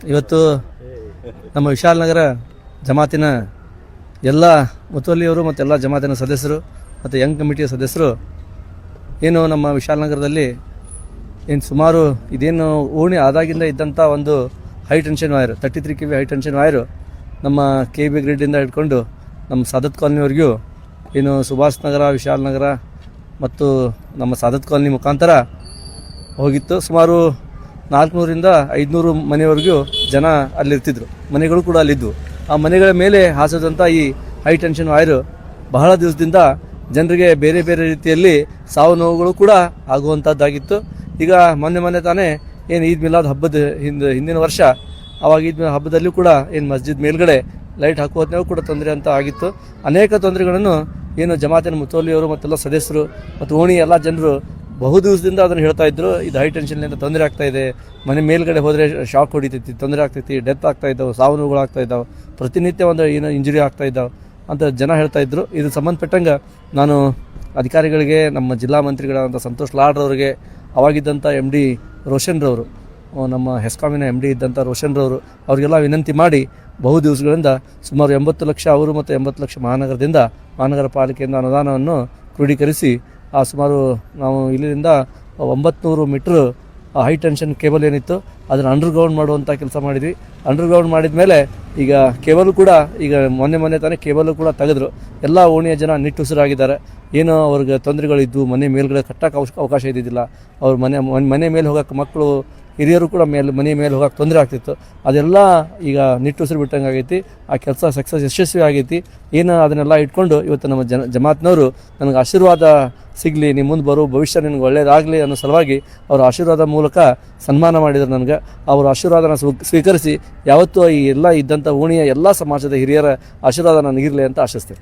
ಇವತ್ತು ನಮ್ಮ ವಿಶಾಲನಗರ ಜಮಾತಿನ ಎಲ್ಲ ಮುತವಲ್ಲಿಯವರು ಮತ್ತು ಎಲ್ಲ ಜಮಾತಿನ ಸದಸ್ಯರು ಮತ್ತು ಯಂಗ್ ಕಮಿಟಿಯ ಸದಸ್ಯರು ಏನು ನಮ್ಮ ವಿಶಾಲನಗರದಲ್ಲಿ ಏನು ಸುಮಾರು ಇದೇನು ಓಣಿ ಆದಾಗಿಂದ ಇದ್ದಂಥ ಒಂದು high tension wire 33 kV high tension wire ನಮ್ಮ KB ಗ್ರಿಡ್ಡಿಂದ ಹಿಡ್ಕೊಂಡು ನಮ್ಮ ಸಾದತ್ ಕಾಲನಿವರೆಗೂ ಏನು ಸುಭಾಷ್ ನಗರ ವಿಶಾಲನಗರ ಮತ್ತು ನಮ್ಮ ಸಾದತ್ ಕಾಲನಿ ಮುಖಾಂತರ ಹೋಗಿತ್ತು. ಸುಮಾರು 400ರಿಂದ 500 ಮನೆಯವರೆಗೂ ಜನ ಅಲ್ಲಿರ್ತಿದ್ರು, ಮನೆಗಳು ಕೂಡ ಅಲ್ಲಿದ್ದವು. ಆ ಮನೆಗಳ ಮೇಲೆ ಹಾಸದಂಥ ಈ ಹೈ ಟೆನ್ಷನ್ ವೈರು ಬಹಳ ದಿವಸದಿಂದ ಜನರಿಗೆ ಬೇರೆ ಬೇರೆ ರೀತಿಯಲ್ಲಿ ಸಾವು ನೋವುಗಳು ಕೂಡ ಆಗುವಂಥದ್ದಾಗಿತ್ತು. ಈಗ ಮೊನ್ನೆ ತಾನೇ ಏನು ಈದ್ ಮಿಲಾದ್ ಹಬ್ಬದ ಹಿಂದಿನ ವರ್ಷ ಆವಾಗ ಈದ್ ಹಬ್ಬದಲ್ಲೂ ಕೂಡ ಏನು ಮಸ್ಜಿದ್ ಮೇಲ್ಗಡೆ ಲೈಟ್ ಹಾಕುವುದನ್ನೂ ಕೂಡ ತೊಂದರೆ ಅಂತ ಆಗಿತ್ತು. ಅನೇಕ ತೊಂದರೆಗಳನ್ನು ಏನು ಜಮಾತಿನ ಮುತವಲ್ಲಿಯವರು ಮತ್ತೆಲ್ಲ ಸದಸ್ಯರು ಮತ್ತು ಓಣಿ ಎಲ್ಲ ಜನರು ಬಹು ದಿವಸದಿಂದ ಅದನ್ನು ಹೇಳ್ತಾ ಇದ್ರು. ಇದು ಹೈ ಟೆನ್ಷನ್ನಿಂದ ತೊಂದರೆ ಆಗ್ತಾಯಿದೆ, ಮನೆ ಮೇಲ್ಗಡೆ ಹೋದರೆ ಶಾಕ್ ಹೊಡಿತೈತಿ, ತೊಂದರೆ ಆಗ್ತೈತಿ, ಡೆತ್ ಆಗ್ತಾಯಿದ್ದಾವೆ, ಸಾವು ನೋವುಗಳು ಆಗ್ತಾಯಿದ್ದಾವೆ, ಪ್ರತಿನಿತ್ಯ ಒಂದು ಏನೋ ಇಂಜುರಿ ಆಗ್ತಾಯಿದ್ದಾವೆ ಅಂತ ಜನ ಹೇಳ್ತಾಯಿದ್ರು. ಇದು ಸಂಬಂಧಪಟ್ಟಂಗೆ ನಾನು ಅಧಿಕಾರಿಗಳಿಗೆ, ನಮ್ಮ ಜಿಲ್ಲಾ ಮಂತ್ರಿಗಳಾದಂಥ ಸಂತೋಷ್ ಲಾಡ್ರವರಿಗೆ, ಅವಾಗಿದ್ದಂಥ MD ರೋಷನ್ರವರು, ನಮ್ಮ ಹೆಸ್ಕಾಮಿನ MD ಇದ್ದಂಥ ರೋಷನ್ರವರು, ಅವರಿಗೆಲ್ಲ ವಿನಂತಿ ಮಾಡಿ ಬಹು ದಿವಸಗಳಿಂದ ಸುಮಾರು 80 ಲಕ್ಷ ಅವರು ಮತ್ತು 80 ಲಕ್ಷ ಮಹಾನಗರ ಪಾಲಿಕೆಯಿಂದ ಅನುದಾನವನ್ನು ಕ್ರೋಢೀಕರಿಸಿ ಆ ಸುಮಾರು ನಾವು ಇಲ್ಲಿಂದ 900 ಮೀಟ್ರ್ ಹೈ ಟೆನ್ಷನ್ ಕೇಬಲ್ ಏನಿತ್ತು ಅದನ್ನು ಅಂಡರ್ಗ್ರೌಂಡ್ ಮಾಡುವಂಥ ಕೆಲಸ ಮಾಡಿದ್ವಿ. ಅಂಡರ್ಗ್ರೌಂಡ್ ಮಾಡಿದ ಮೇಲೆ ಈಗ ಕೇಬಲ್ ಕೂಡ ಈಗ ಮೊನ್ನೆ ತಾನೇ ಕೇಬಲ್ ಕೂಡ ತೆಗೆದ್ರು. ಎಲ್ಲ ಓಣಿಯ ಜನ ನಿಟ್ಟುಸಿರಾಗಿದ್ದಾರೆ. ಏನೋ ಅವ್ರಿಗೆ ತೊಂದರೆಗಳಿದ್ದು, ಮನೆ ಮೇಲ್ಗಡೆ ಕಟ್ಟಕ್ಕೆ ಅವಕಾಶ ಇದ್ದಿದ್ದಿಲ್ಲ, ಅವ್ರ ಮನೆ ಮೇಲೆ ಹೋಗೋಕ್ಕೆ ಮಕ್ಕಳು ಹಿರಿಯರು ಕೂಡ ಮನೆ ಮೇಲೆ ಹೋಗೋಕ್ಕೆ ತೊಂದರೆ ಆಗ್ತಿತ್ತು. ಅದೆಲ್ಲ ಈಗ ನಿಟ್ಟುಸಿರು ಬಿಟ್ಟಂಗೆ ಆಗೈತಿ. ಆ ಕೆಲಸ ಯಶಸ್ವಿ ಆಗೈತಿ. ಏನು ಅದನ್ನೆಲ್ಲ ಇಟ್ಕೊಂಡು ಇವತ್ತು ನಮ್ಮ ಜಮಾತ್ನವರು ನನಗೆ ಆಶೀರ್ವಾದ ಸಿಗಲಿ, ನಿಮ್ಮ ಮುಂದೆ ಬರೋ ಭವಿಷ್ಯ ನಿನಗೆ ಒಳ್ಳೆಯದಾಗಲಿ ಅನ್ನೋ ಸಲುವಾಗಿ ಅವರ ಆಶೀರ್ವಾದ ಮೂಲಕ ಸನ್ಮಾನ ಮಾಡಿದ್ರು ನನಗೆ. ಅವರ ಆಶೀರ್ವಾದನ ಸ್ವೀಕರಿಸಿ ಯಾವತ್ತೂ ಈ ಎಲ್ಲ ಇದ್ದಂಥ ಓಣಿಯ ಎಲ್ಲ ಸಮಾಜದ ಹಿರಿಯರ ಆಶೀರ್ವಾದ ನನಗಿರಲಿ ಅಂತ ಆಶಿಸ್ತೇನೆ.